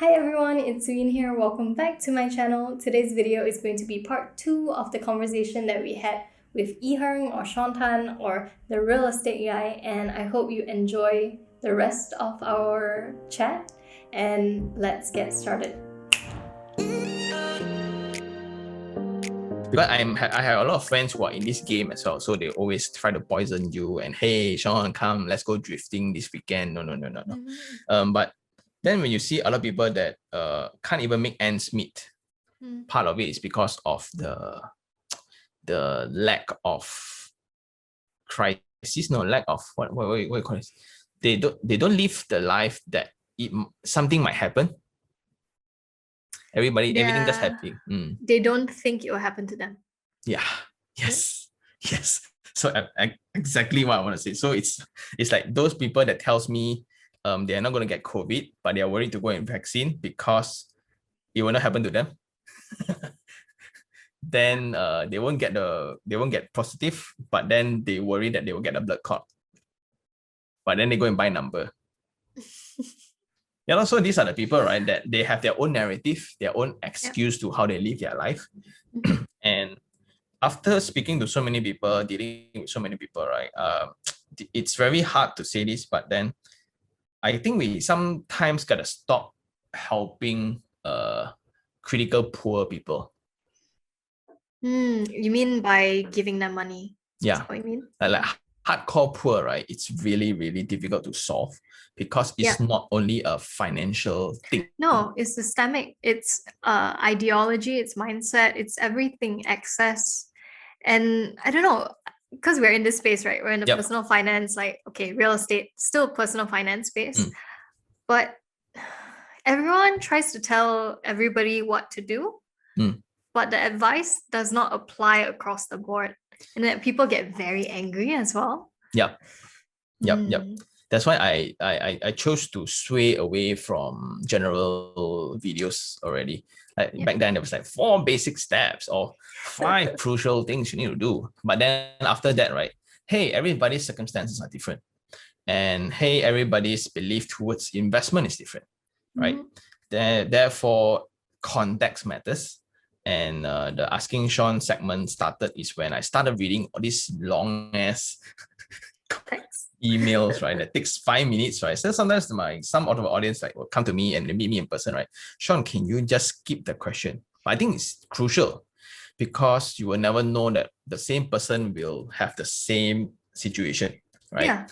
Hi everyone, it's Suyin here. Welcome back to my channel. Today's video is going to be part 2 of the conversation that we had with IHerng or Sean Tan or the real estate guy, and I hope you enjoy the rest of our chat, and let's get started. Because I have a lot of friends who are in this game as well, so they always try to poison you and hey Sean, come, let's go drifting this weekend. No. But then when you see other people that can't even make ends meet, part of it is because of the lack of crisis, lack of what you call it? They don't live the life that something might happen. Everything just happening. They don't think it will happen to them. Yeah. Yes. So exactly what I want to say. So it's like those people that tells me they are not going to get COVID, but they are worried to go and vaccine because it will not happen to them. Then they won't get positive, but then they worry that they will get a blood clot. But then they go and buy number. Yeah, so these are the people, right, that they have their own narrative, their own excuse to how they live their life. And after speaking to so many people, dealing with so many people, right, it's very hard to say this, but then I think we sometimes gotta stop helping critical poor people. You mean by giving them money? Yeah. That's what you mean? Like hardcore poor, right? It's really, really difficult to solve because it's not only a financial thing. No, it's systemic. It's ideology, it's mindset, it's everything, excess. And I don't know, because we're in this space, right? We're in the personal finance, like, okay, real estate, still personal finance space. But everyone tries to tell everybody what to do. But the advice does not apply across the board. And then people get very angry as well. Yep. That's why I chose to sway away from general videos already. Back then, there was like 4 basic steps or 5 crucial things you need to do. But then after that, right, hey, everybody's circumstances are different. And hey, everybody's belief towards investment is different, right? Therefore, context matters. And the Asking Sean segment started is when I started reading all these long ass emails, right? That takes 5 minutes, right? So sometimes some of the audience like will come to me and they meet me in person, right? Sean, can you just skip the question? But I think it's crucial because you will never know that the same person will have the same situation, right?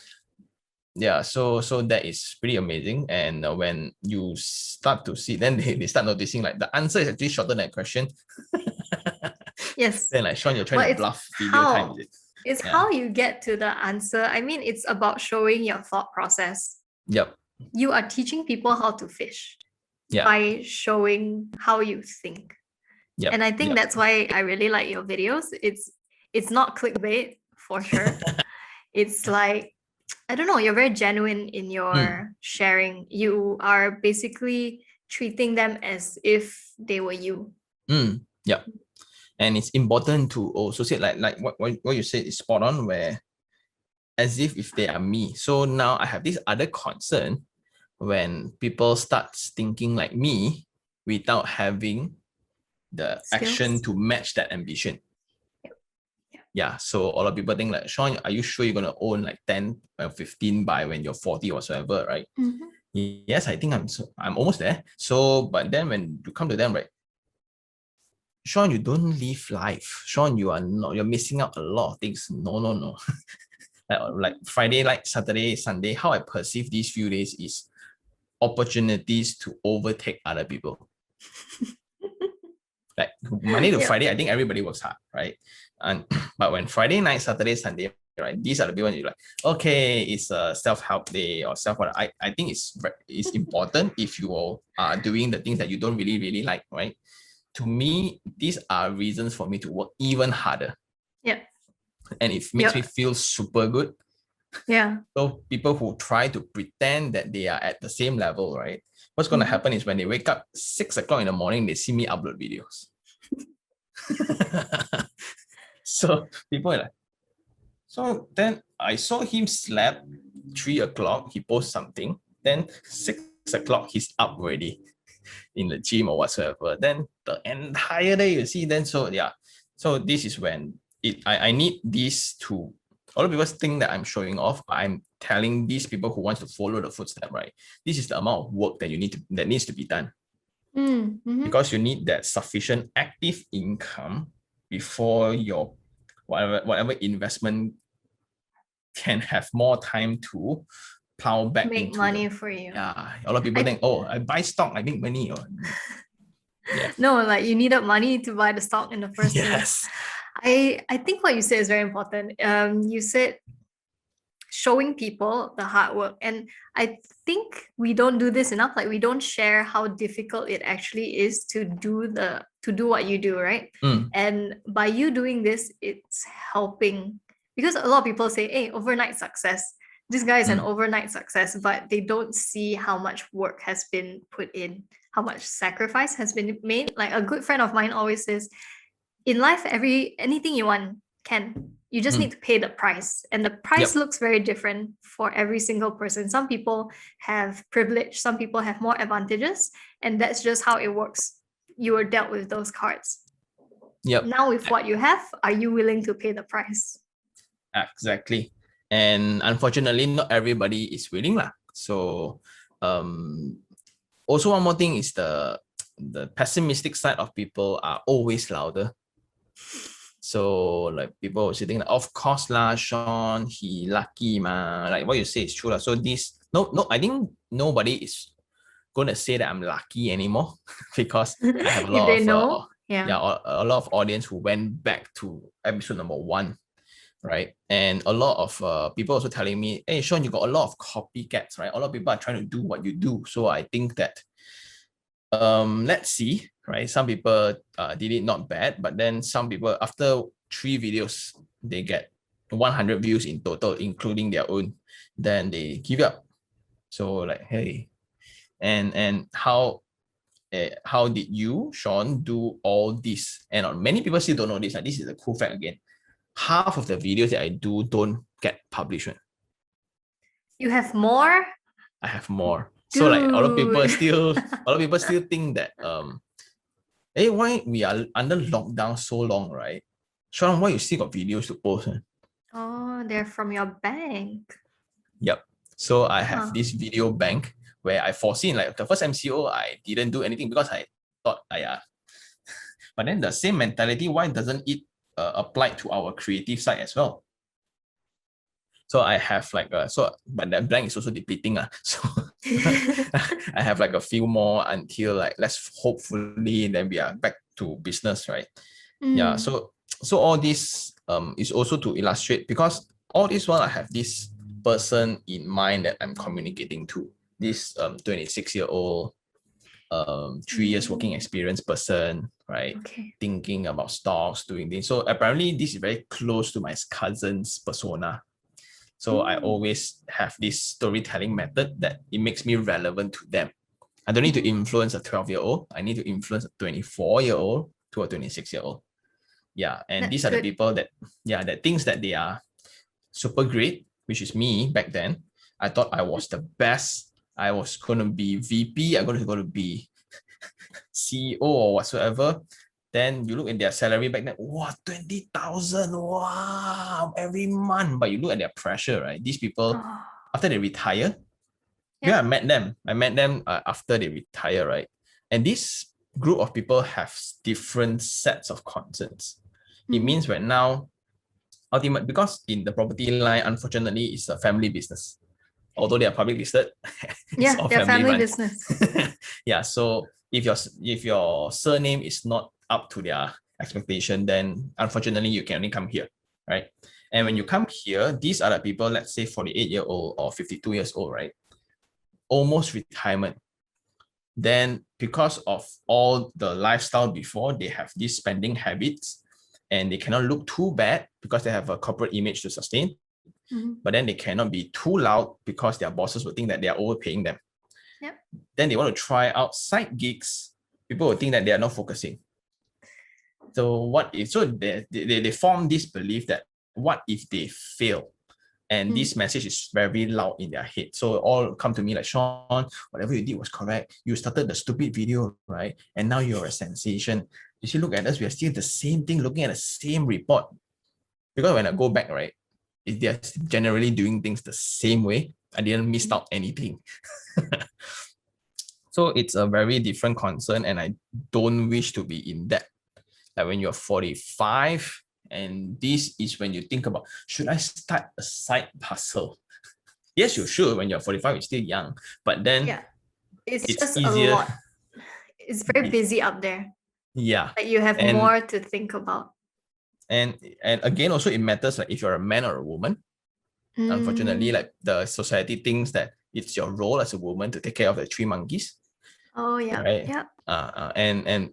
Yeah, so that is pretty amazing. And when you start to see, then they start noticing like the answer is actually shorter than the question. Yes. Then like, Sean, you're trying to bluff video time, is it? It's how you get to the answer. I mean, it's about showing your thought process. Yep. You are teaching people how to fish by showing how you think. Yep. And I think that's why I really like your videos. It's not clickbait for sure. It's like, I don't know, you're very genuine in your sharing. You are basically treating them as if they were you. Yeah. And it's important to also say like what you said is spot on, where as if they are me. So now I have this other concern when people start thinking like me without having the action to match that ambition. Yeah, so a lot of people think like, Sean, are you sure you're going to own like 10 or 15 by when you're 40 or whatsoever, right? Yes, I think I'm almost there. So, but then when you come to them, right, Sean, you don't live life. Sean, you're missing out a lot of things. No. like Friday, like Saturday, Sunday, how I perceive these few days is opportunities to overtake other people. Like Monday to Friday, I think everybody works hard, right? But when Friday night, Saturday, Sunday, right, these are the people you're like, okay, it's a self-help day or self-help. I think it's important if you are doing the things that you don't really like, right? To me, these are reasons for me to work even harder. Yeah. And it makes me feel super good. Yeah. So people who try to pretend that they are at the same level, right? What's going to happen is when they wake up 6 o'clock in the morning, they see me upload videos. So people are like, so then I saw him slap 3 o'clock, he posts something, then 6 o'clock, he's up already. in the gym or whatsoever. Then the entire day you see, then so yeah. So this is when I need this to, a lot of people think that I'm showing off, but I'm telling these people who want to follow the footstep, right? This is the amount of work that that needs to be done. Because you need that sufficient active income before your whatever investment can have more time to plow back make into money for you. Yeah, a lot of people think, oh, I buy stock, I make money. Or, yeah. No, like you needed money to buy the stock in the first place. Yes. I think what you said is very important. You said showing people the hard work, and I think we don't do this enough. Like we don't share how difficult it actually is to do what you do, right? And by you doing this, it's helping, because a lot of people say, hey, overnight success, this guy is an overnight success, but they don't see how much work has been put in, how much sacrifice has been made. Like a good friend of mine always says, in life, anything you want can. You just need to pay the price. And the price looks very different for every single person. Some people have privilege, some people have more advantages, and that's just how it works. You are dealt with those cards. Now with what you have, are you willing to pay the price? Exactly. And unfortunately, not everybody is willing lah. So also one more thing is the pessimistic side of people are always louder. So like people sitting, of course lah, Sean, he lucky ma. Like what you say is true lah. So this I think nobody is going to say that I'm lucky anymore because I have a lot of a lot of audience who went back to episode number 1, right? And a lot of people also telling me, hey Sean, you got a lot of copycats, right? A lot of people are trying to do what you do. So I think that let's see, right? Some people did it not bad, but then some people after 3 videos they get 100 views in total, including their own, then they give up. So like, hey, and how did you, Sean, do all this? And many people still don't know this. Like, this is a cool fact again. Half of the videos that I do don't get published. You have more? I have more. Dude. So like a lot of people still think that hey, why we are under lockdown so long, right? Sean, why you still got videos to post? Oh, they're from your bank. Yep. So I have this video bank where I foreseen, like the first MCO, I didn't do anything because I thought, but then the same mentality, why doesn't it apply to our creative side as well? So I have like but that blank is also depleting. So I have like a few more until like, let's hopefully then we are back to business, right? Yeah. So all this is also to illustrate, because all this while I have this person in mind that I'm communicating to, this 26-year-old 3 years working experience person, right? Thinking about stocks, doing this. So apparently this is very close to my cousin's persona. So I always have this storytelling method that it makes me relevant to them. I don't need to influence a 12-year-old. I need to influence a 24-year-old to a 26-year-old. Yeah, and these are the people that thinks that they are super great, which is me back then. I thought I was the best. I was going to be VP. I'm going to be CEO or whatsoever. Then you look at their salary back then, wow, 20,000, wow, every month. But you look at their pressure, right? These people, after they retire, I met them after they retire, right? And this group of people have different sets of concerns. It means right now, ultimately, because in the property line, unfortunately, it's a family business. Although they are public listed, it's all family business. Yeah, so if your surname is not up to their expectation, then unfortunately you can only come here, right? And when you come here, these are the people, let's say 48-year-old or 52 years old, right? Almost retirement. Then because of all the lifestyle before, they have these spending habits and they cannot look too bad because they have a corporate image to sustain. But then they cannot be too loud because their bosses will think that they are overpaying them. Then they want to try out side gigs. People will think that they are not focusing. So they form this belief that what if they fail? And this message is very loud in their head. So all come to me like, Sean, whatever you did was correct. You started the stupid video, right? And now you're a sensation. If you look at us, we are still the same thing, looking at the same report. Because when I go back, right, they're generally doing things the same way. I didn't miss out anything. So it's a very different concern, and I don't wish to be in that. Like when you're 45, and this is when you think about, should I start a side hustle? Yes, you should. When you're 45, you're still young. But then it's just easier. a lot. It's very busy up there. Yeah. Like you have more to think about. And again, also it matters like if you're a man or a woman. Unfortunately, like the society thinks that it's your role as a woman to take care of the 3 monkeys. Oh yeah. Right. Yeah. And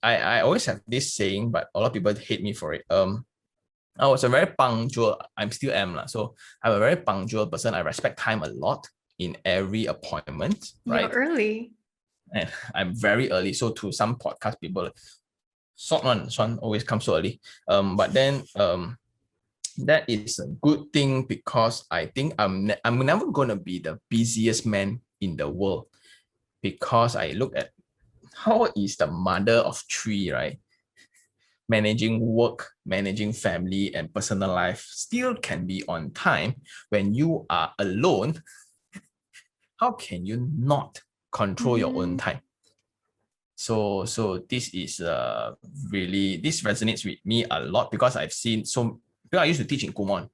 I always have this saying, but a lot of people hate me for it. I was a very punctual, I'm still am. So I'm a very punctual person. I respect time a lot in every appointment. Right. You're early. And I'm very early. So to some podcast people, Sean always comes so early. But then that is a good thing, because I think I'm never gonna be the busiest man in the world, because I look at how is the mother of 3, right? Managing work, managing family, and personal life still can be on time when you are alone. How can you not control your own time? So this is really, this resonates with me a lot, because I've seen because I used to teach in Kumon.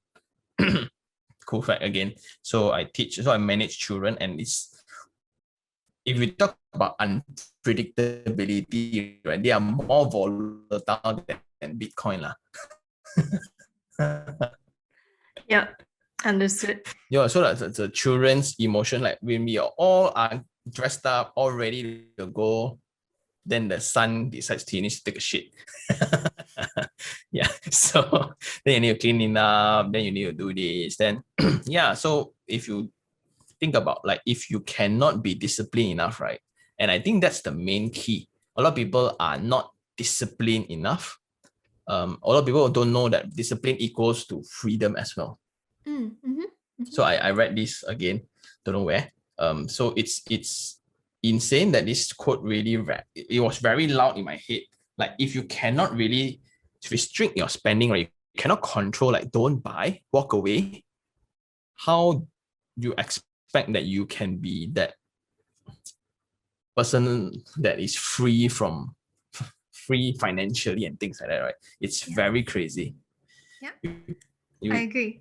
Cool fact again. So I manage children, and if we talk about unpredictability, right, they are more volatile than Bitcoin lah. Yeah, understood. Yeah, so that's the children's emotion. Like when we all are dressed up, all ready to go, then the son decides he needs to take a shit. Yeah, so then you need to clean it up, then you need to do this, then yeah. So if you think about, like, if you cannot be disciplined enough, right? And I think that's the main key. A lot of people are not disciplined enough. A lot of people don't know that discipline equals to freedom as well. So I read this again, don't know where. So it's insane that this quote really it was very loud in my head. Like, if you cannot really restrict your spending, right? You cannot control, like, don't buy, walk away. How you expect that you can be that person that is free financially and things like that, right? It's very crazy. Yeah, I agree.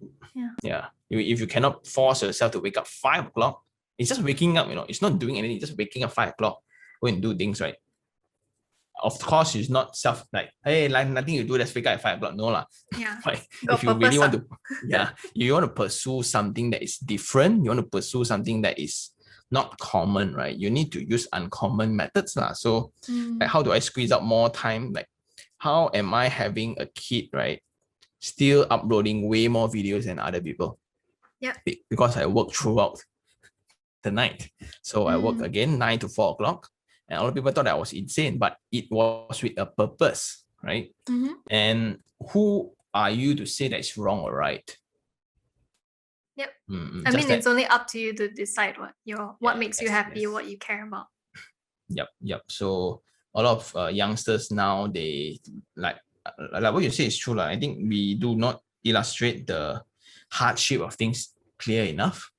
Yeah. If you cannot force yourself to wake up 5 o'clock, it's just waking up, it's not doing anything, just waking up 5 o'clock, go and do things, right? Of course, it's not hey, like nothing you do, let's wake up at 5 o'clock. No lah. Yeah. Like, if you really want to, you want to pursue something that is different, you want to pursue something that is not common, right? You need to use uncommon methods lah. So, like, how do I squeeze out more time? Like, how am I having a kid, right, still uploading way more videos than other people? Yeah. Because I work throughout the night. So I work again 9 to 4 o'clock. And a lot of people thought I was insane, but it was with a purpose, right? And who are you to say that it's wrong or right? Yep. I mean, it's only up to you to decide what makes you happy, what you care about. Yep. So a lot of youngsters now, they like what you say is true. I think we do not illustrate the hardship of things clear enough.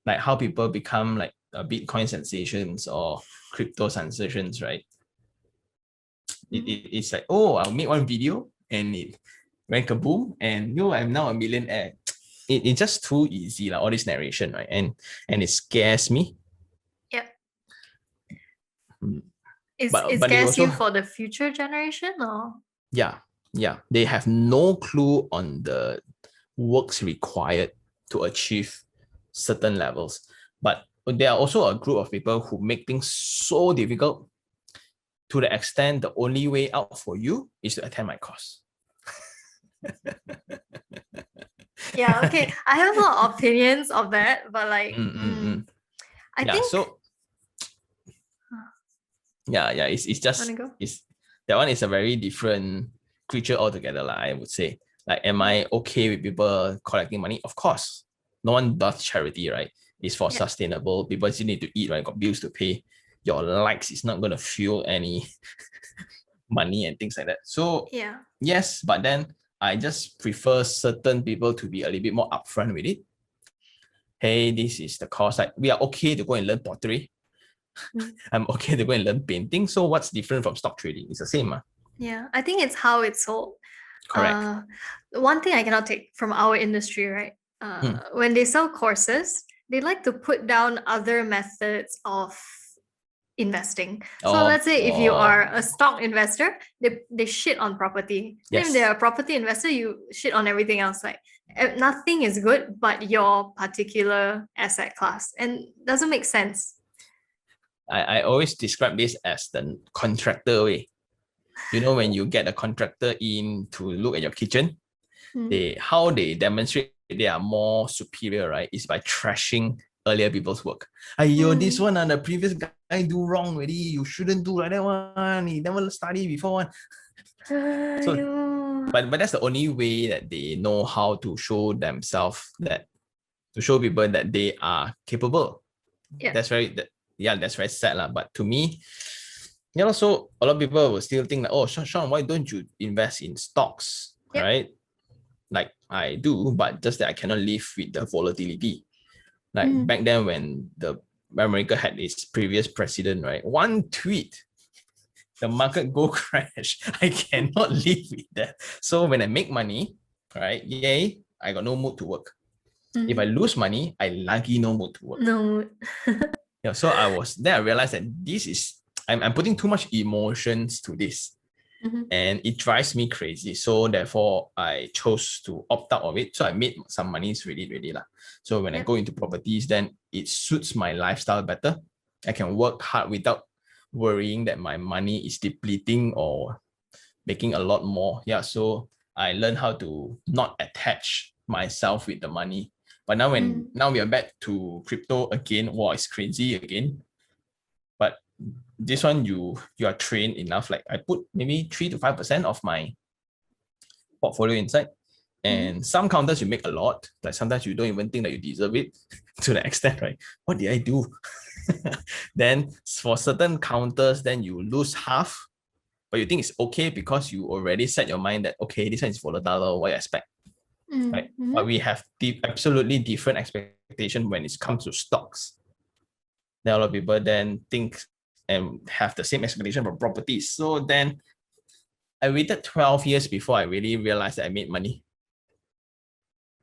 Like how people become like Bitcoin sensations or crypto sensations, right? It's like, oh, I'll make one video and it went kaboom, and I'm now a millionaire. It's just too easy, like all this narration, right? And it scares me. Yep. It scares you for the future generation, or? Yeah. They have no clue on the works required to achieve certain levels. But there are also a group of people who make things so difficult to the extent the only way out for you is to attend my course. Yeah, okay. I have a lot of opinions of that, but like, I think so. It's just that one is a very different creature altogether, I would say. Like, am I okay with people collecting money? Of course. No one does charity, right? It's for sustainable. People still need to eat, right? Got bills to pay. Your likes is not going to fuel any money and things like that. So yes, but then I just prefer certain people to be a little bit more upfront with it. Hey, this is the cost. Like, we are okay to go and learn pottery. I'm okay to go and learn painting. So what's different from stock trading? It's the same. Yeah, I think it's how it's sold. Correct. One thing I cannot take from our industry, right? When they sell courses, they like to put down other methods of investing. So let's say if you are a stock investor, they shit on property. Yes. If they're a property investor, you shit on everything else. Like nothing is good but your particular asset class, and doesn't make sense. I always describe this as the contractor way. You know, when you get a contractor in to look at your kitchen, how they demonstrate they are more superior, right, is by trashing earlier people's work. This one and the previous guy do wrong already. You shouldn't do like that one. He never study before one. So, but that's the only way that they know how to show themselves, that to show people that they are capable. That's very sad. But to me, so a lot of people will still think that, oh, Sean, why don't you invest in stocks, right? Like I do, but just that I cannot live with the volatility. Like back then when America had its previous president, right? One tweet, the market go crash. I cannot live with that. So when I make money, right, yay, I got no mood to work. If I lose money, I lucky no mood to work. No mood. So I realized that this is, I'm putting too much emotions to this. And it drives me crazy. So therefore, I chose to opt out of it. So I made some money really. So when I go into properties, then it suits my lifestyle better. I can work hard without worrying that my money is depleting or making a lot more. So I learned how to not attach myself with the money. But now now we are back to crypto again, it's crazy again. But this one you are trained enough. Like I put maybe 3 to 5% of my portfolio inside, and some counters you make a lot. Like sometimes you don't even think that you deserve it to the extent, right? What did I do? Then for certain counters, then you lose half, but you think it's okay because you already set your mind that, okay, this one is volatile, what you expect, right? But we have absolutely different expectation when it comes to stocks. Then a lot of people then think and have the same expectation for properties. So then I waited 12 years before I really realized that I made money.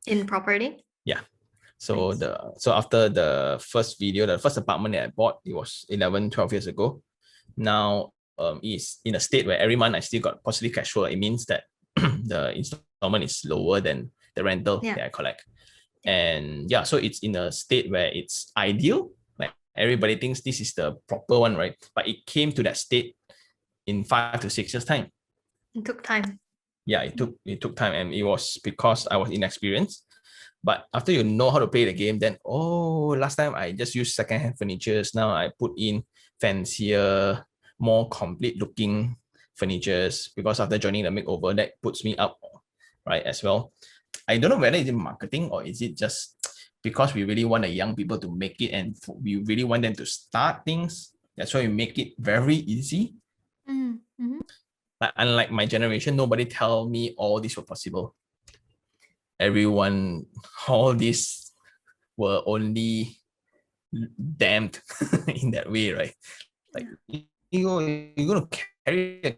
In property? Yeah. So after the first video, the first apartment that I bought, it was 11, 12 years ago. Now is in a state where every month I still got positive cash flow. It means that the installment is lower than the rental that I collect. And so it's in a state where it's ideal. Like everybody thinks this is the proper one, right? But it came to that state in 5 to 6 years time. It took time. Yeah, it took time, and it was because I was inexperienced. But after you know how to play the game, then last time I just used secondhand furnitures. Now I put in fancier, more complete looking furnitures, because after joining the makeover, that puts me up, right, as well. I don't know whether it's marketing or is it just because we really want the young people to make it, and we really want them to start things. That's why we make it very easy. Like, unlike my generation, nobody tell me all this were possible. Everyone, all this were only damned in that way, right? Like you're gonna carry a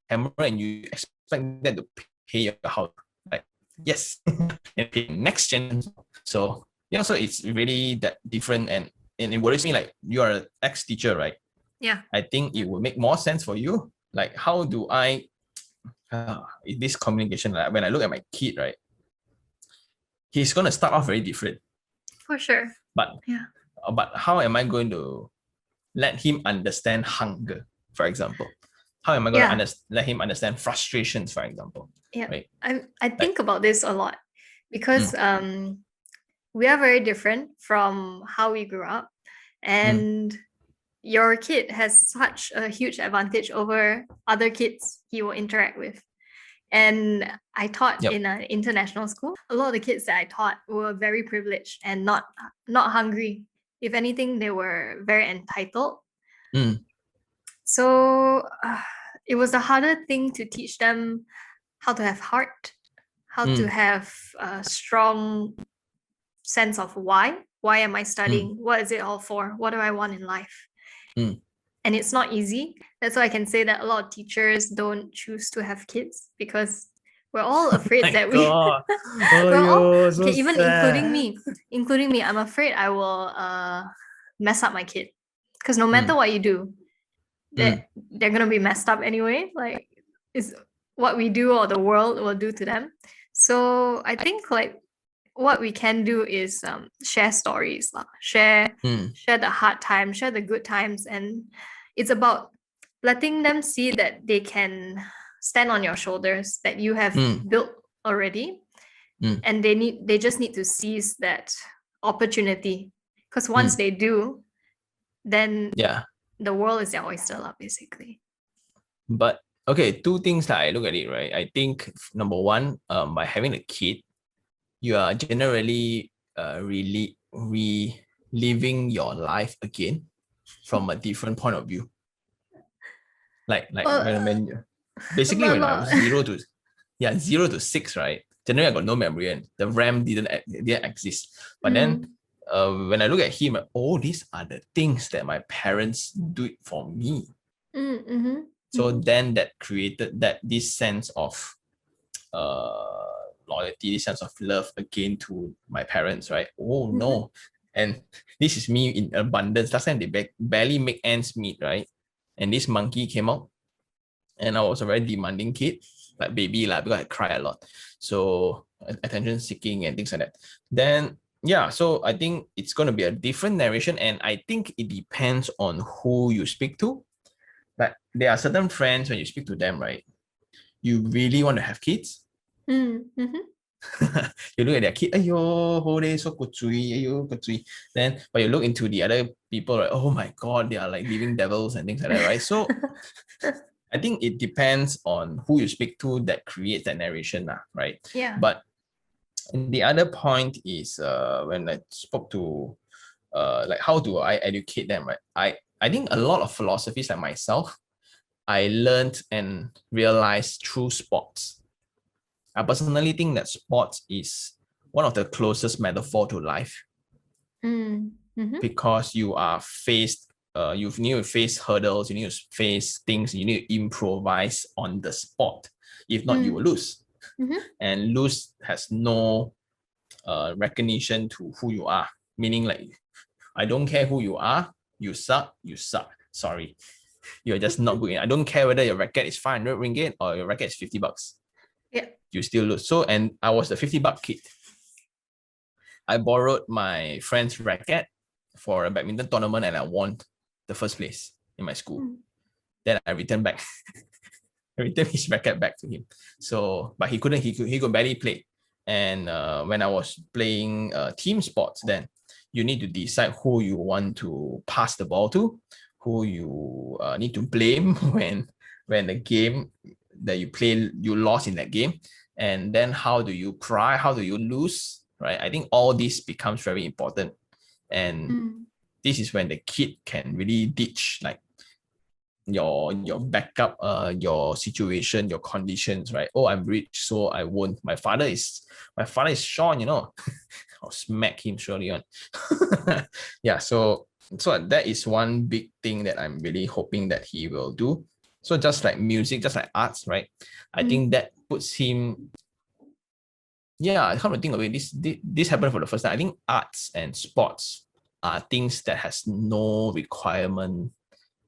camera and you expect them to pay your house, right? Yes, and pay next gen. So so it's really that different, and it worries me. Like, you are an ex-teacher, right? Yeah. I think it will make more sense for you. Like, how do I this communication? Like, when I look at my kid, right, he's gonna start off very different. For sure. But how am I going to let him understand hunger, for example? How am I going to let him understand frustrations, for example? Yeah, right? I think about this a lot because we are very different from how we grew up, and your kid has such a huge advantage over other kids he will interact with. And I taught Yep. in an international school. A lot of the kids that I taught were very privileged and not hungry. If anything, they were very entitled. Mm, So it was a harder thing to teach them how to have heart, how to have a strong sense of why. Why am I studying? What is it all for? What do I want in life? mm. And it's not easy. That's why I can say that a lot of teachers don't choose to have kids because we're all afraid My that God. Oh, we're all yo, so okay, even sad. including me, I'm afraid I will mess up my kid. Because no matter what you do, Mm, they're gonna be messed up anyway. Like is what we do or the world will do to them. So I think like what we can do is share stories, mm, share the hard times, share the good times, and it's about letting them see that they can stand on your shoulders, that you have mm, built already, mm, and they just need to seize that opportunity. Because once mm. they do, then Yeah. the world is their oyster, lah, basically. But okay, two things that I look at it, right? I think number one, by having a kid, you are generally reliving your life again from a different point of view. Like Well, basically but when I was 0 to 6, right? Generally I got no memory and the RAM didn't exist. But then when I look at him, oh, these are the things that my parents do it for me. So then that created this sense of loyalty, this sense of love again to my parents, right? Oh no. And this is me in abundance. Last time they barely make ends meet, right? And this monkey came out, and I was a very demanding kid, like baby, like because I cry a lot. So attention seeking and things like that. Then yeah, so I think it's going to be a different narration, and I think it depends on who you speak to. Like there are certain friends when you speak to them, right? You really want to have kids. You look at their kid, ayo, whole day so kucui, ayo, kucui. Then, but you look into the other people, right? Oh my God, they are like living devils and things like that, right? So I think it depends on who you speak to that creates that narration, right? Yeah. But the other point is when I spoke to like how do I educate them, right? I think a lot of philosophies like myself, I learned and realized through sports. I personally think that sports is one of the closest metaphor to life because you are faced, you need to face hurdles, you need to face things, you need to improvise on the spot. If not, you will lose. And lose has no recognition to who you are. Meaning like, I don't care who you are, you suck, sorry. You're just not good. I don't care whether your racket is 500 ringgit or your racket is $50. Yeah. You still lose. So, and I was the $50 kid. I borrowed my friend's racket for a badminton tournament and I won the first place in my school. Then I returned back. I returned his racket back to him. So, but he could barely play. And when I was playing team sports, then you need to decide who you want to pass the ball to, who you need to blame when the game that you play, you lost in that game. And then how do you cry? How do you lose? Right? I think all this becomes very important. And this is when the kid can really ditch like your backup, your situation, your conditions, right? Oh, I'm rich, so I won't. My father is Sean, I'll smack him surely on. Yeah, so that is one big thing that I'm really hoping that he will do. So just like music, just like arts, right? I think that puts him. Yeah, I come to think of it. This happened for the first time. I think arts and sports are things that has no requirement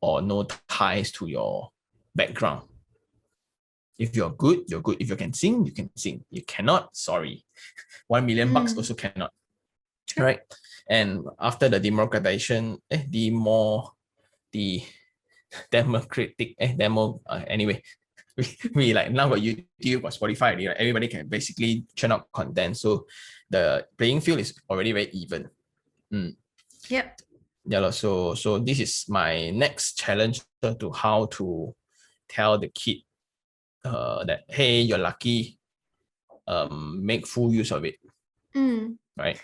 or no ties to your background. If you're good, you're good. If you can sing, you can sing. You cannot, sorry. $1 million also cannot. Right? And after the democratization, the democratic, anyway, we like now got YouTube or Spotify already, right? Everybody can basically churn out content. So the playing field is already very even. Yep. Yeah, so this is my next challenge to how to tell the kid that hey, you're lucky, make full use of it, right?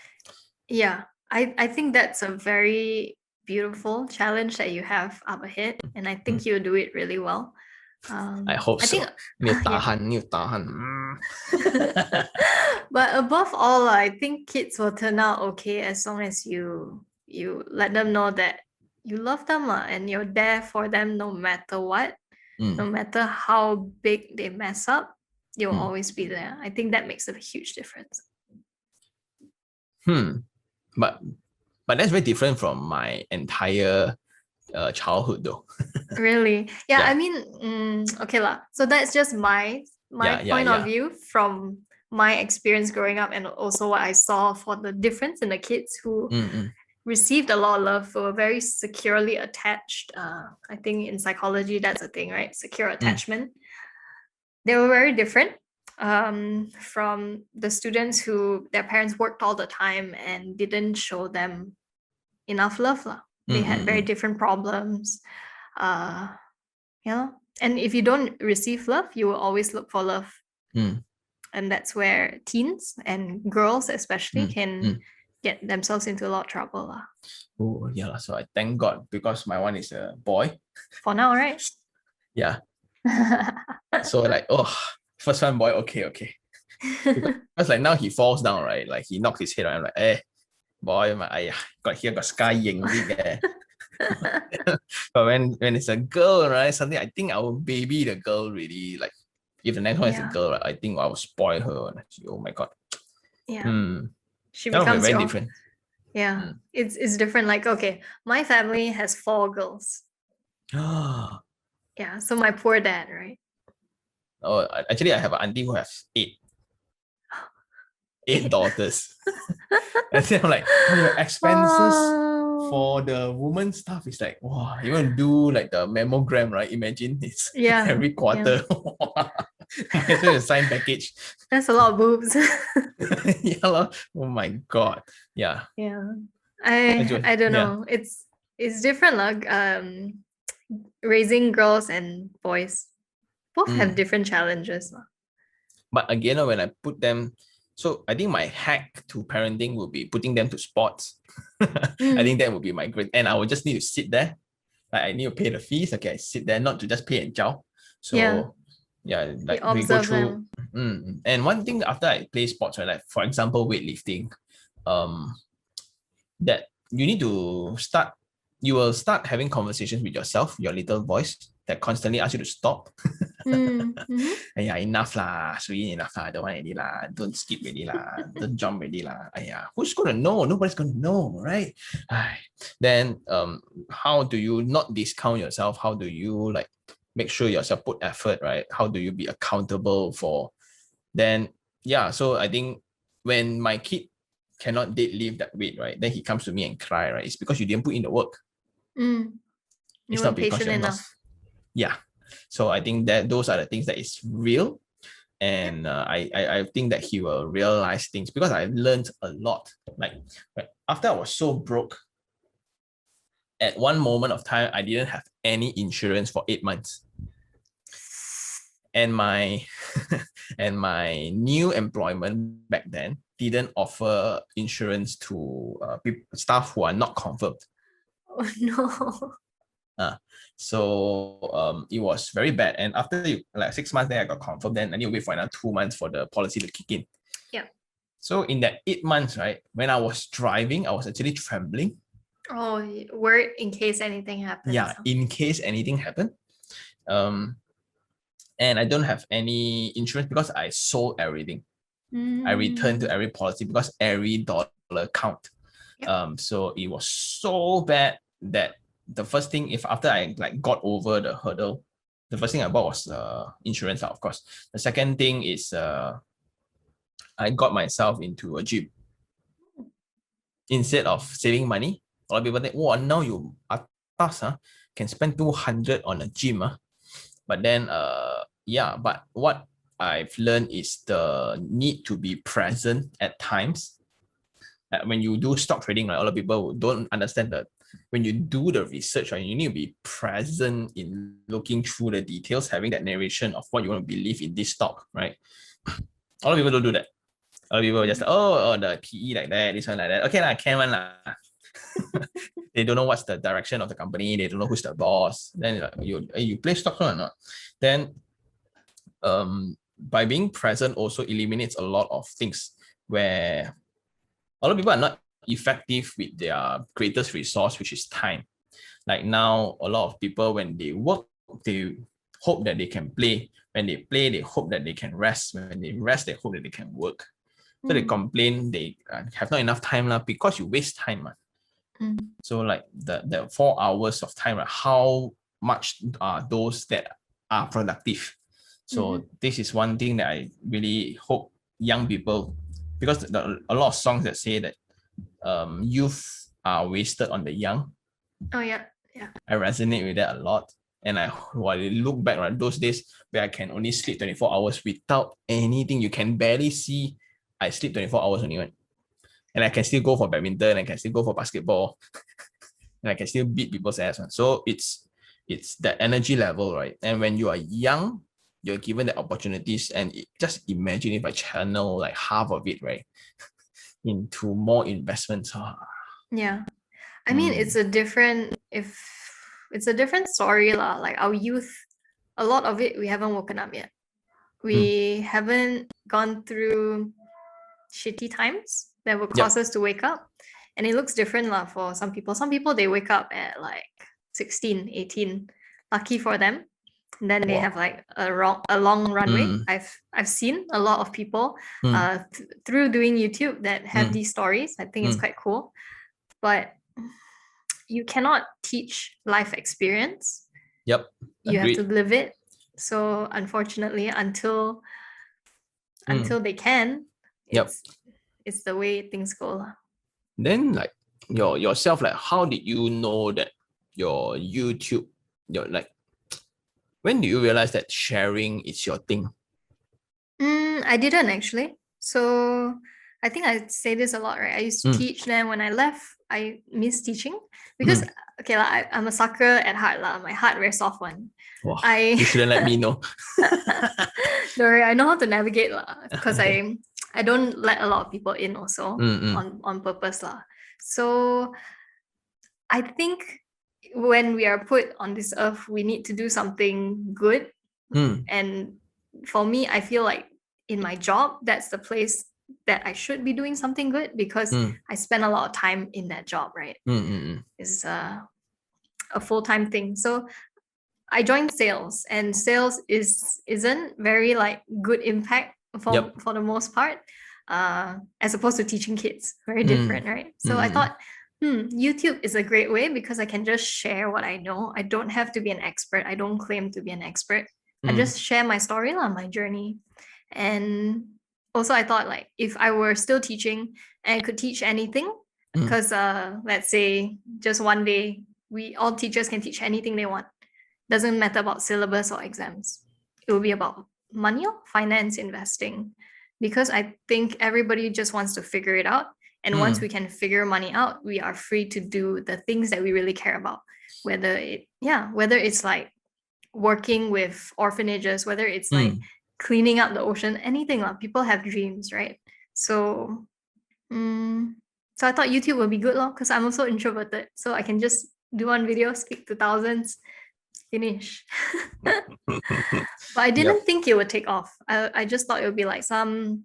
Yeah, I think that's a very beautiful challenge that you have up ahead, and I think you'll do it really well. I hope I think, so. Need yeah. tahan, need tahan. But above all, I think kids will turn out okay as long as you let them know that you love them and you're there for them no matter what, no matter how big they mess up, you'll always be there. I think that makes a huge difference. But that's very different from my entire childhood though. Really? Yeah, Yeah. I mean, okay lah. So that's just my point of view from my experience growing up, and also what I saw for the difference in the kids who received a lot of love, who were very securely attached. I think in psychology that's a thing, right? Secure attachment. They were very different from the students who their parents worked all the time and didn't show them enough love lah. They had very different problems. You know, and if you don't receive love, you will always look for love. And that's where teens and girls especially can get themselves into a lot of trouble. Oh yeah, so I thank God because my one is a boy. For now, right? Yeah. So like, oh, first one boy, okay. Because like now he falls down, right? Like he knocks his head around, like, boy, got sky ying big. But when it's a girl, right? Something I think I will baby the girl really. Like if the next one is a girl, right, I think I will spoil her. Oh my God. Yeah. She that becomes very different. Yeah. It's different. Like, okay, my family has 4 girls. Yeah. So my poor dad, right? Oh, actually, I have an auntie who has 8 daughters. And then I'm like, oh, your expenses for the woman stuff is like, wow, you want to do like the mammogram, right? Imagine it's every quarter. Might as well sign package. That's a lot of boobs. Yeah. Oh my God. Yeah. Yeah. I don't know. It's different, like raising girls and boys. Both have different challenges. But again, when I put them, so I think my hack to parenting will be putting them to sports. I think that would be my great, and I will just need to sit there. Like I need to pay the fees. Okay, I sit there, not to just pay and chow. So yeah, like we go through. And one thing after I play sports, right, like for example, weightlifting, that you need to start. You will start having conversations with yourself, your little voice that constantly asks you to stop. Yeah, enough lah, Suyin, enough lah, don't want already lah, don't skip already lah, don't jump already lah. Who's gonna know? Nobody's gonna know, right? Then how do you not discount yourself? How do you like make sure yourself put effort, right? How do you be accountable for? Then so I think when my kid cannot deadlift that weight, right, then he comes to me and cry, right? It's because you didn't put in the work. It's not because you're enough. Yeah. So I think that those are the things that is real. And I think that he will realize things because I learned a lot. Like after I was so broke, at one moment of time, I didn't have any insurance for 8 months. And my my new employment back then didn't offer insurance to staff who are not confirmed. Oh no. So it was very bad. And after like 6 months, then I got confirmed. Then I need to wait for another 2 months for the policy to kick in. Yeah. So in that 8 months, right, when I was driving, I was actually trembling. Oh, where in case anything happens. Yeah, in case anything happened. And I don't have any insurance because I sold everything. I returned to every policy because every dollar count. Yep. So it was so bad that the first thing, if after I like got over the hurdle, the first thing I bought was insurance, of course. The second thing is I got myself into a gym. Instead of saving money, a lot of people think, oh, now you can spend 200 on a gym. But then, but what I've learned is the need to be present at times. When you do stock trading, right, a lot of people don't understand when you do the research, right, you need to be present in looking through the details, having that narration of what you want to believe in this stock, right? A lot of people don't do that. A lot of people just like, oh, the PE like that, this one like that. Okay, I can one lah. They don't know what's the direction of the company. They don't know who's the boss. Then like, you play stock or not? Then by being present also eliminates a lot of things where a lot of people are not effective with their greatest resource, which is time. Like now, a lot of people, when they work, they hope that they can play. When they play, they hope that they can rest. When they rest, they hope that they can work. So they complain they have not enough time because you waste time. So like the 4 hours of time, how much are those that are productive? So this is one thing that I really hope young people, because a lot of songs that say that youth are wasted on the young. Oh yeah. I resonate with that a lot. And while I look back, right, those days where I can only sleep 24 hours without anything, you can barely see I sleep 24 hours only, right? And I can still go for badminton, I can still go for basketball, and I can still beat people's ass. So it's that energy level, right? And when you are young, you're given the opportunities, and just imagine if I channel like half of it, right, into more investments. Yeah. I mean, it's a different story lah. Like our youth, a lot of it we haven't woken up yet. We haven't gone through shitty times that would cause us to wake up. And it looks different lah for some people. Some people, they wake up at like 16, 18. Lucky for them. And then they have like a long runway. I've seen a lot of people through doing YouTube that have these stories. I think it's quite cool. But you cannot teach life experience. Yep. You have to live it. So unfortunately, until they can, it's the way things go. Then like yourself, like how did you know that your YouTube, when do you realize that sharing is your thing? I didn't actually. So I think I say this a lot, right? I used to teach, then when I left, I missed teaching because I'm a sucker at heart lah. My heart very soft one. Wow, you shouldn't let me know. Don't worry, I know how to navigate lah, because I don't let a lot of people in also on purpose lah. So I think when we are put on this earth, we need to do something good. And for me, I feel like in my job, that's the place that I should be doing something good because I spend a lot of time in that job, right? It's a full-time thing. So I joined sales, and sales isn't very like good impact for the most part, as opposed to teaching kids. Very different, right? So I thought, YouTube is a great way because I can just share what I know. I don't have to be an expert. I don't claim to be an expert. I just share my story on my journey. And also I thought like if I were still teaching and could teach anything, because let's say just one day all teachers can teach anything they want. Doesn't matter about syllabus or exams. It will be about money or finance, investing, because I think everybody just wants to figure it out. And once we can figure money out, we are free to do the things that we really care about. Whether it's like working with orphanages, whether it's like cleaning up the ocean, anything. People have dreams, right? So I thought YouTube would be good because I'm also introverted. So I can just do one video, speak to thousands, finish. But I didn't think it would take off. I just thought it would be like some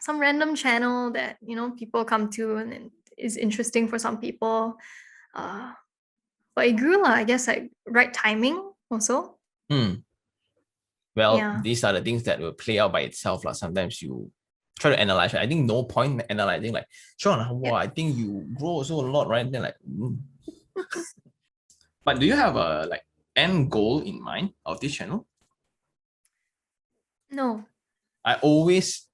random channel that people come to and is interesting for some people. But it grew, I guess, like right timing also. Well, these are the things that will play out by itself. Sometimes you try to analyze. Right? I think no point analyzing like, Sean, I think you grow also a lot, right? Then like, But do you have a like end goal in mind of this channel? No. I always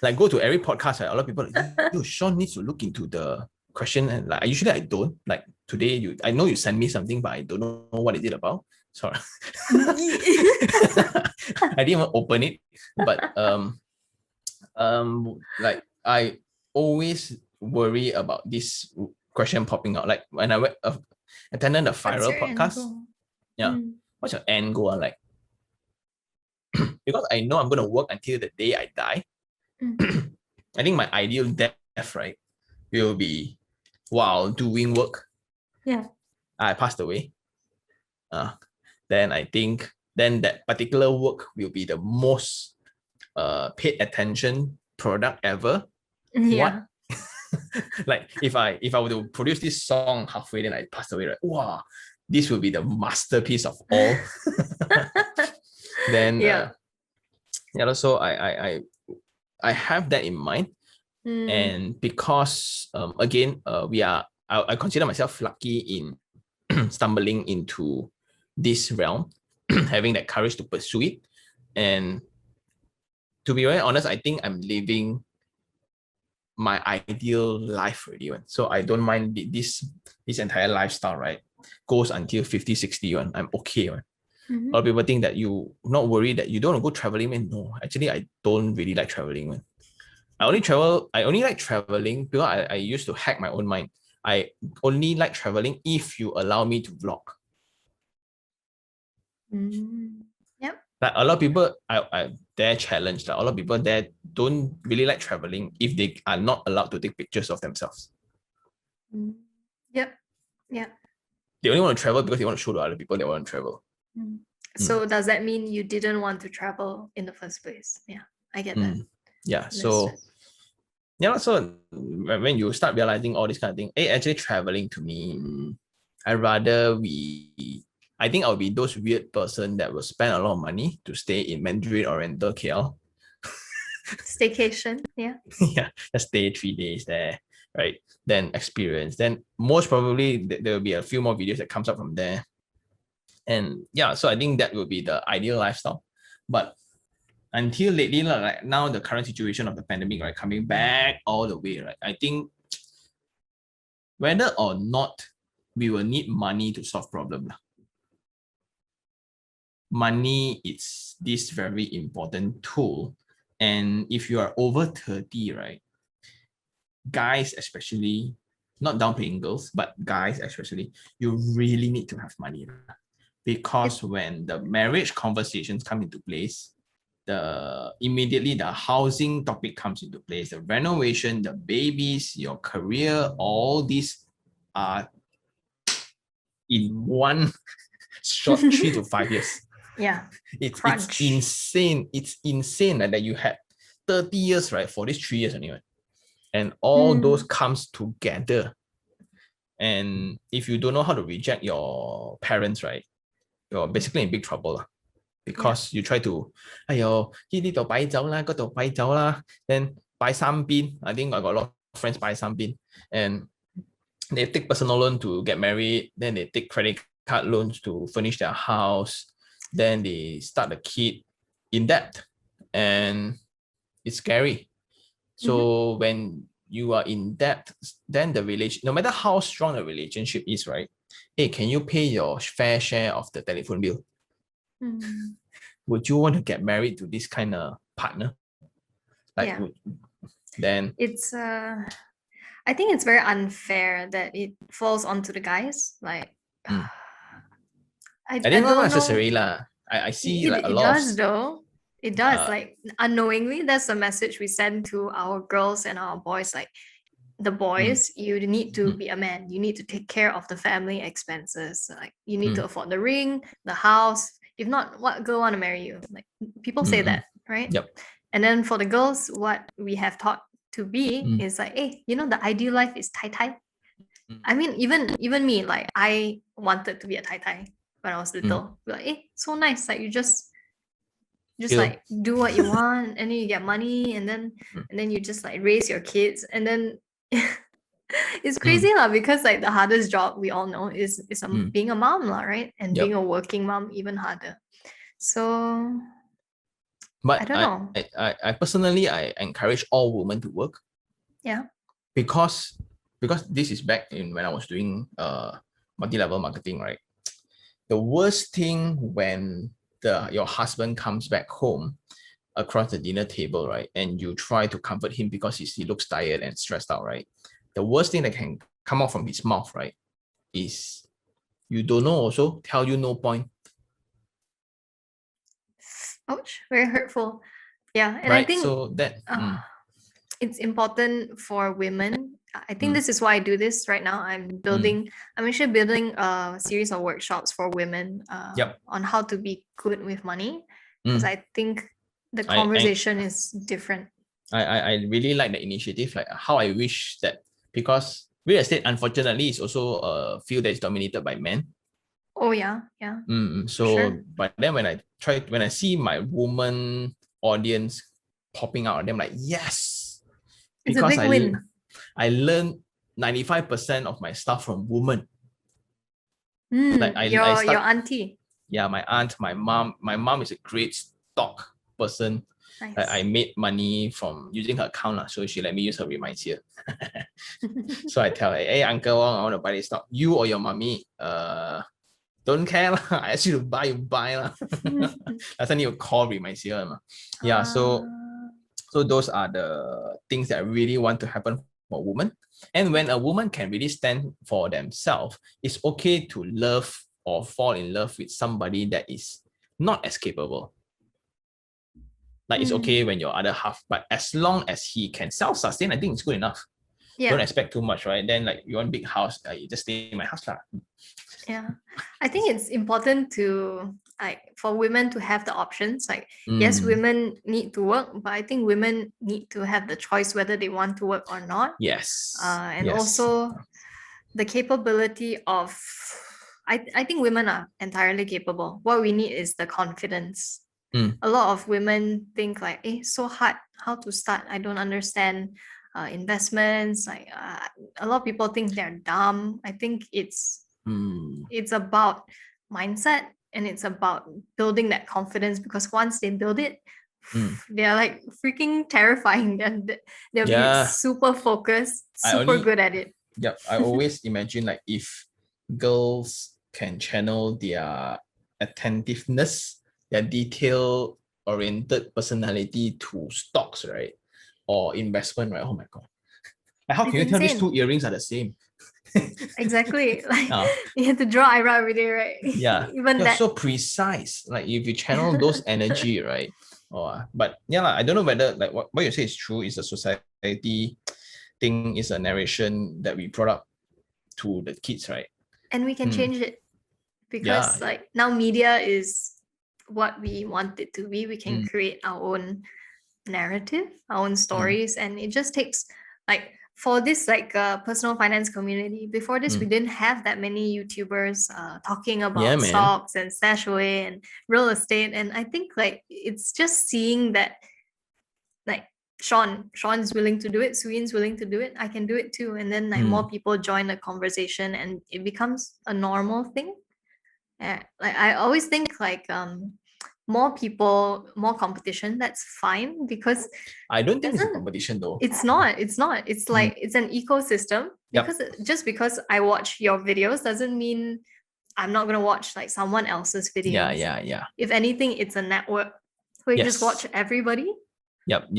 like go to every podcast, right? A lot of people like, yo, Sean needs to look into the question, and like usually I don't. Like today, I know you sent me something, but I don't know what is it about. Sorry. I didn't even open it. But like I always worry about this question popping out. Like when I attended the viral podcast. Yeah. What's your end goal? Like, because I know I'm gonna work until the day I die. I think my ideal death, right, will be while doing work. Yeah. I passed away. Then I think then that particular work will be the most paid attention product ever. Yeah. What? Like if I were to produce this song halfway, then I passed away, right? Wow, this will be the masterpiece of all. Then so I have that in mind. And because again, I consider myself lucky in stumbling into this realm, having that courage to pursue it. And to be very honest, I think I'm living my ideal life already. So I don't mind this entire lifestyle, right? Goes until 50, 60. I'm okay. A lot of people think that you not worried that you don't want to go traveling, man. No, actually, I don't really like traveling, man. I only like traveling because I used to hack my own mind. I only like traveling if you allow me to vlog. Yep. Like a lot of people, they're challenged. Like a lot of people there don't really like traveling if they are not allowed to take pictures of themselves. Yep. Yeah. They only want to travel because they want to show to other people they want to travel. So does that mean you didn't want to travel in the first place? Yeah, I get that. Yeah. So when you start realizing all this kind of thing, actually traveling to me, I think I'll be those weird person that will spend a lot of money to stay in Mandarin Oriental KL. Staycation, yeah. Yeah, just stay 3 days there, right? Then experience. Then most probably there will be a few more videos that comes up from there. And yeah, so I think that will be the ideal lifestyle. But until lately, like now the current situation of the pandemic, right, coming back all the way, right? I think whether or not we will need money to solve problems. Money is this very important tool. And if you are over 30, right, guys especially, not downplaying girls, but guys especially, you really need to have money. Because when the marriage conversations come into place, immediately the housing topic comes into place, the renovation, the babies, your career, all these are in one short 3 to 5 years. Yeah. It's insane. It's insane that you had 30 years, right, for these 3 years anyway. And all those comes together. And if you don't know how to reject your parents, right, you're basically in big trouble. Because you try to, then buy some I think I got a lot of friends buy some and they take personal loan to get married, then they take credit card loans to furnish their house, then they start the kid in debt, and it's scary. So when you are in debt, then the relation, no matter how strong the relationship is, right? Hey, can you pay your fair share of the telephone bill? Would you want to get married to this kind of partner? Like, then it's I think it's very unfair that it falls onto the guys. Like, I didn't know necessary lah. I see like a lot. It does though. It does. Like unknowingly, that's the message we send to our girls and our boys. Like, the boys, you need to be a man. You need to take care of the family expenses. Like, you need to afford the ring, the house. If not, what girl want to marry you? Like, people say that, right? Yep. And then for the girls, what we have taught to be is like, hey, the ideal life is tai tai. I mean, even me, like, I wanted to be a tai tai when I was little. Like, hey, so nice. Like, you just like do what you want, and then you get money, and then you just like raise your kids, and then it's crazy lah, because like the hardest job we all know is being a mom lah, right? And being a working mom even harder. So, but I don't know. I personally, I encourage all women to work. Yeah. Because this is back in when I was doing multi-level marketing, right? The worst thing when your husband comes back home across the dinner table, right, and you try to comfort him because he looks tired and stressed out, right? The worst thing that can come out from his mouth, right, is you don't know also, tell you no point. Ouch, very hurtful. Yeah, and I Right? think So that it's important for women. I think this is why I do this right now. I'm actually building a series of workshops for women on how to be good with money, because I think the conversation is different. I really like the initiative, like how I wish that, because real estate unfortunately is also a field that is dominated by men. Oh yeah. So sure. But then when I see my woman audience popping out, I'm like, yes, It's a because big win. I learned 95% of my stuff from women. Like your auntie. Yeah, my aunt, my mom. My mom is a great stock person. Nice. I made money from using her account, so she let me use her Remisier. So I tell her, hey, Uncle Wong, I want to buy this stock. You or your mommy, don't care lah. I ask you to buy, you buy lah. That's need to call Remisier. Yeah, so those are the things that I really want to happen for women. And when a woman can really stand for themselves, it's okay to love or fall in love with somebody that is not as capable. Like it's okay when your other half, but as long as he can self-sustain, I think it's good enough. Yeah. Don't expect too much, right? Then like you want big house, you just stay in my house lah. Yeah, I think it's important to for women to have the options. Like yes, women need to work, but I think women need to have the choice whether they want to work or not. Yes. And also the capability of I think women are entirely capable. What we need is the confidence. A lot of women think like, so hard, how to start? I don't understand investments. Like a lot of people think they're dumb. I think it's about mindset, and it's about building that confidence, because once they build it, they're like freaking terrifying. They'll be super focused, super good at it. Yep. I always imagine like if girls can channel their attentiveness, their detail-oriented personality to stocks, right? Or investment, right? Oh my God. Like, how can you tell these two earrings are the same? Exactly. Like you have to draw eyebrow every day, right? Yeah. Even you're so precise. Like if you channel those energy, right? But yeah, I don't know whether like what you say is true, is a society thing, is a narration that we brought up to the kids, right? And we can change it, because like now media is what we want it to be. We can create our own narrative, our own stories, and it just takes like, for this like personal finance community, before this we didn't have that many YouTubers talking about stocks and stash away and real estate. And I think like it's just seeing that like Sean's willing to do it, Suyin's willing to do it, I can do it too, and then like more people join the conversation and it becomes a normal thing. Like I always think like more people, more competition, that's fine, because I don't think it's a competition though. It's not. It's like it's an ecosystem. Because just because I watch your videos doesn't mean I'm not gonna watch like someone else's videos. Yeah. If anything, it's a network where you just watch everybody. Yep.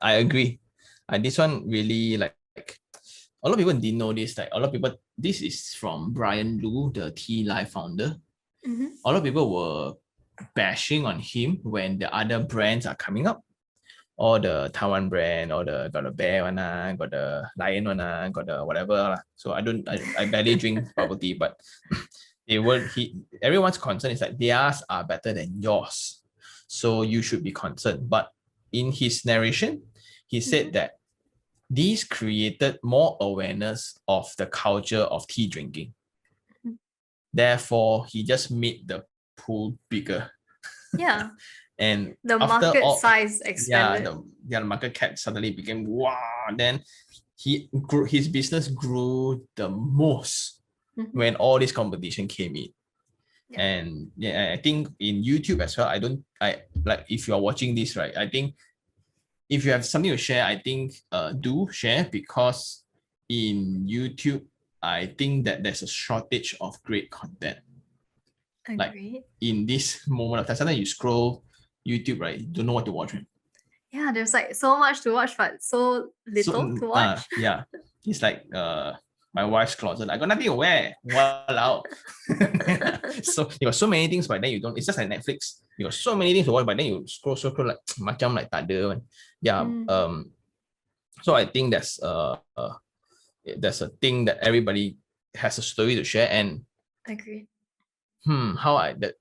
I agree. And this one really like a lot of people didn't know this. Like a lot of people, this is from Brian Lu, the T Life founder. A lot of people were bashing on him when the other brands are coming up. All the Taiwan brand, or got the bear one, got the lion one, got the whatever. So I barely drink bubble tea, but everyone's concern is like theirs are better than yours. So you should be concerned. But in his narration, he said that these created more awareness of the culture of tea drinking. Therefore, he just made the pool bigger. Yeah. And the market size expanded. The market cap suddenly became wow. Then his business grew the most when all this competition came in. And I think in YouTube as well, I like, if you're watching this, right, I think if you have something to share, I think do share, because in YouTube, I think that there's a shortage of great content. Agreed. Like in this moment of time, sometimes you scroll YouTube, right? You don't know what to watch. Yeah, there's like so much to watch, but so little to watch. Yeah. It's like my wife's closet. I got nothing to wear. Wow. So you got so many things, but then you don't. It's just like Netflix. You got so many things to watch, but then you scroll like macam like tak ada. Yeah. So I think that's a thing that everybody has a story to share. And Agreed. How I that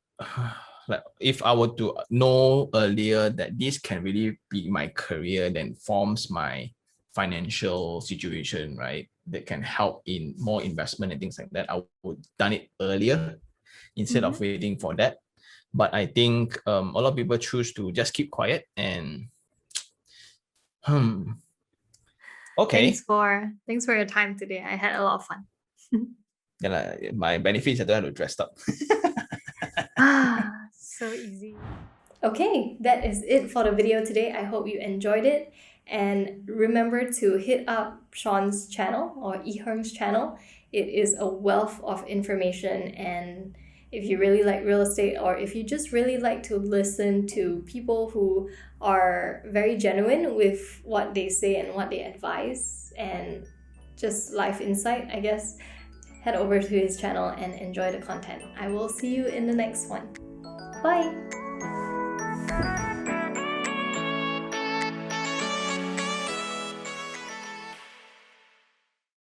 like if I were to know earlier that this can really be my career, then forms my financial situation, right? That can help in more investment and things like that. I would done it earlier instead of waiting for that. But I think a lot of people choose to just keep quiet and okay. Thanks for your time today. I had a lot of fun. Yeah, my benefits I don't have to dress up. So easy. Okay, that is it for the video today. I hope you enjoyed it. And remember to hit up Sean's channel or IHerng's channel. It is a wealth of information, and if you really like real estate, or if you just really like to listen to people who are very genuine with what they say and what they advise, and just life insight, I guess, head over to his channel and enjoy the content. I will see you in the next one. Bye!